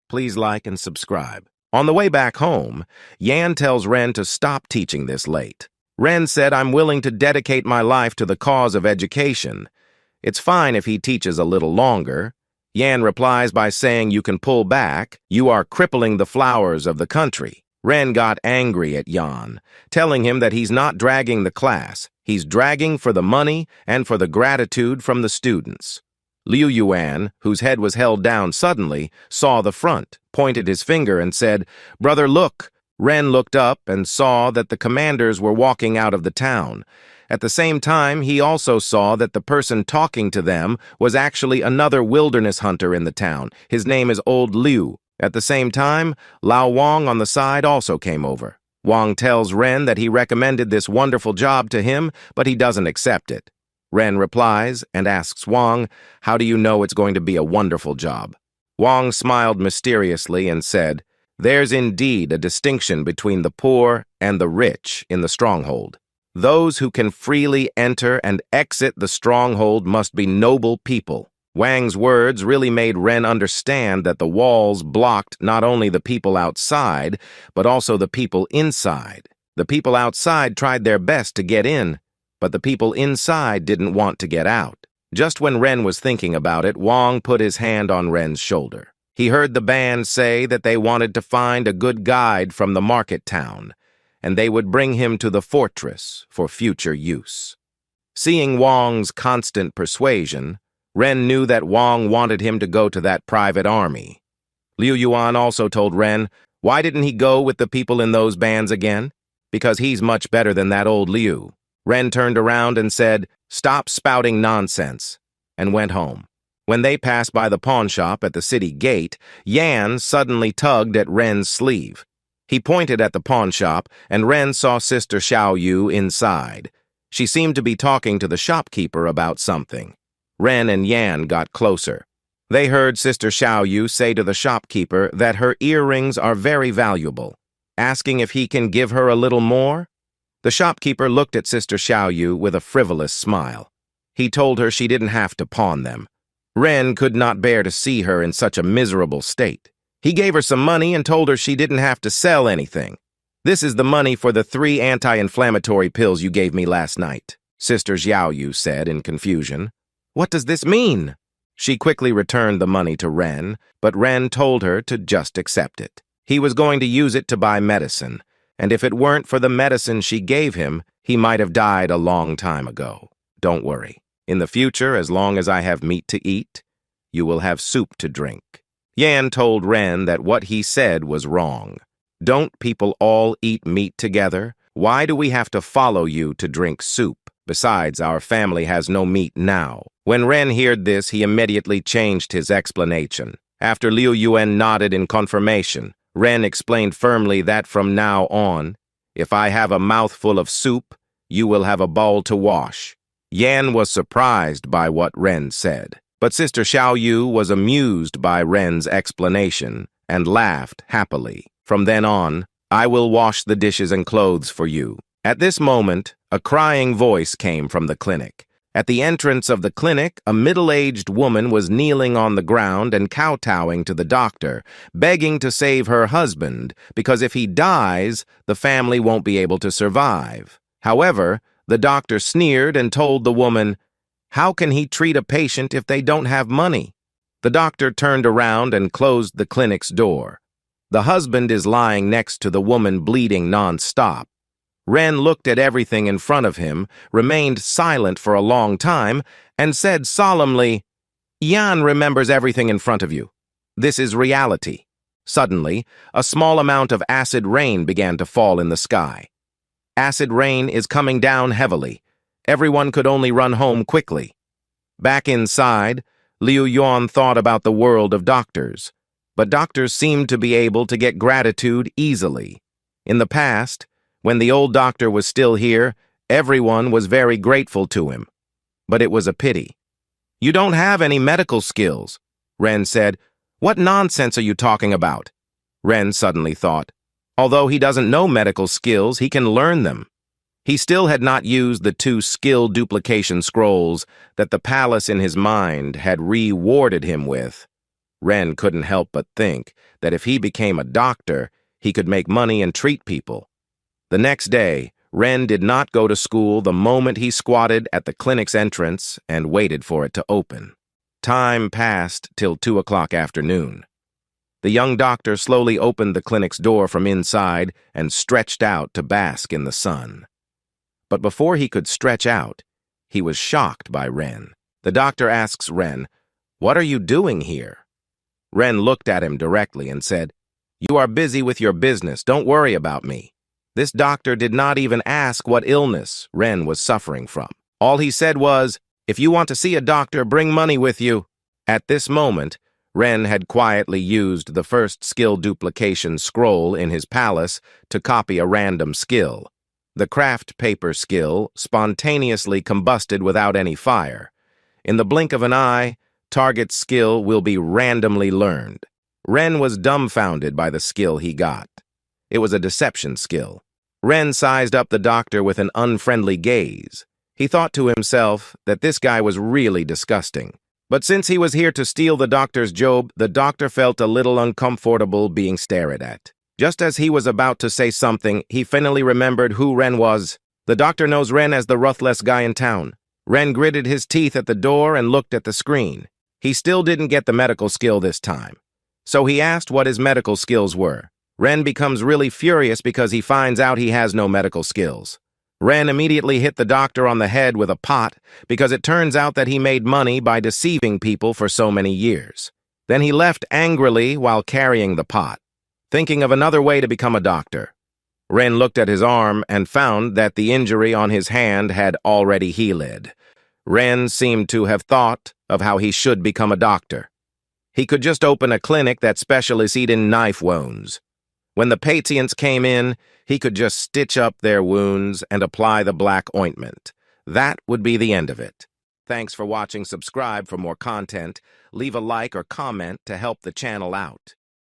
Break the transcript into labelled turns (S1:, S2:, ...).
S1: please like and subscribe. On the way back home, Yan tells Ren to stop teaching this late. Ren said, "I'm willing to dedicate my life to the cause of education. It's fine if he teaches a little longer." Yan replies by saying, "You can pull back. You are crippling the flowers of the country." Ren got angry at Yan, telling him that he's not dragging the class. He's dragging for the money and for the gratitude from the students. Liu Yuan, whose head was held down suddenly, saw the front, pointed his finger and said, "Brother, look." Ren looked up and saw that the commanders were walking out of the town. At the same time, he also saw that the person talking to them was actually another wilderness hunter in the town. His name is Old Liu. At the same time, Lao Wang on the side also came over. Wang tells Ren that he recommended this wonderful job to him, but he doesn't accept it. Ren replies and asks Wang, "How do you know it's going to be a wonderful job?" Wang smiled mysteriously and said, "There's indeed a distinction between the poor and the rich in the stronghold. Those who can freely enter and exit the stronghold must be noble people." Wang's words really made Ren understand that the walls blocked not only the people outside, but also the people inside. The people outside tried their best to get in, but the people inside didn't want to get out. Just when Ren was thinking about it, Wang put his hand on Ren's shoulder. He heard the band say that they wanted to find a good guide from the market town, and they would bring him to the fortress for future use. Seeing Wang's constant persuasion, Ren knew that Wang wanted him to go to that private army. Liu Yuan also told Ren, "Why didn't he go with the people in those bands again? Because he's much better than that old Liu." Ren turned around and said, "Stop spouting nonsense," and went home. When they passed by the pawn shop at the city gate, Yan suddenly tugged at Ren's sleeve. He pointed at the pawn shop, and Ren saw Sister Xiao Yu inside. She seemed to be talking to the shopkeeper about something. Ren and Yan got closer. They heard Sister Xiao Yu say to the shopkeeper that her earrings are very valuable, asking if he can give her a little more. The shopkeeper looked at Sister Xiao Yu with a frivolous smile. He told her she didn't have to pawn them. Ren could not bear to see her in such a miserable state. He gave her some money and told her she didn't have to sell anything. "This is the money for the 3 anti-inflammatory pills you gave me last night," Sister Xiao Yu said in confusion. "What does this mean?" She quickly returned the money to Ren, but Ren told her to just accept it. He was going to use it to buy medicine, and if it weren't for the medicine she gave him, he might have died a long time ago. "Don't worry. In the future, as long as I have meat to eat, you will have soup to drink." Yan told Ren that what he said was wrong. "Don't people all eat meat together? Why do we have to follow you to drink soup? Besides, our family has no meat now." When Ren heard this, he immediately changed his explanation. After Liu Yuan nodded in confirmation, Ren explained firmly that from now on, "If I have a mouthful of soup, you will have a bowl to wash." Yan was surprised by what Ren said, but Sister Xiao Yu was amused by Ren's explanation and laughed happily. From then on, "I will wash the dishes and clothes for you." At this moment, a crying voice came from the clinic. At the entrance of the clinic, a middle-aged woman was kneeling on the ground and kowtowing to the doctor, begging to save her husband, because if he dies, the family won't be able to survive. However, the doctor sneered and told the woman, "How can he treat a patient if they don't have money?" The doctor turned around and closed the clinic's door. The husband is lying next to the woman, bleeding non-stop. Ren looked at everything in front of him, remained silent for a long time, and said solemnly, "Yan remembers everything in front of you. This is reality." Suddenly, a small amount of acid rain began to fall in the sky. Acid rain is coming down heavily. Everyone could only run home quickly. Back inside, Liu Yuan thought about the world of doctors, but doctors seemed to be able to get gratitude easily. In the past, when the old doctor was still here, everyone was very grateful to him. But it was a pity. "You don't have any medical skills," Ren said. "What nonsense are you talking about?" Ren suddenly thought, although he doesn't know medical skills, he can learn them. He still had not used the 2 skill duplication scrolls that the palace in his mind had rewarded him with. Ren couldn't help but think that if he became a doctor, he could make money and treat people. The next day, Ren did not go to school the moment he squatted at the clinic's entrance and waited for it to open. Time passed till 2 o'clock afternoon. The young doctor slowly opened the clinic's door from inside and stretched out to bask in the sun. But before he could stretch out, he was shocked by Ren. The doctor asks Ren, "What are you doing here?" Ren looked at him directly and said, "You are busy with your business. Don't worry about me." This doctor did not even ask what illness Ren was suffering from. All he said was, "If you want to see a doctor, bring money with you." At this moment, Ren had quietly used the first skill duplication scroll in his palace to copy a random skill. The craft paper skill spontaneously combusted without any fire. In the blink of an eye, target's skill will be randomly learned. Ren was dumbfounded by the skill he got. It was a deception skill. Ren sized up the doctor with an unfriendly gaze. He thought to himself that this guy was really disgusting. But since he was here to steal the doctor's job, the doctor felt a little uncomfortable being stared at. Just as he was about to say something, he finally remembered who Ren was. The doctor knows Ren as the ruthless guy in town. Ren gritted his teeth at the door and looked at the screen. He still didn't get the medical skill this time. So he asked what his medical skills were. Ren becomes really furious because he finds out he has no medical skills. Ren immediately hit the doctor on the head with a pot because it turns out that he made money by deceiving people for so many years. Then he left angrily while carrying the pot, thinking of another way to become a doctor. Ren looked at his arm and found that the injury on his hand had already healed. Ren seemed to have thought of how he should become a doctor. He could just open a clinic that specialized in knife wounds. When the patients came in, he could just stitch up their wounds and apply the black ointment. That would be the end of it. Thanks for watching. Subscribe for more content. Leave a like or comment to help the channel out.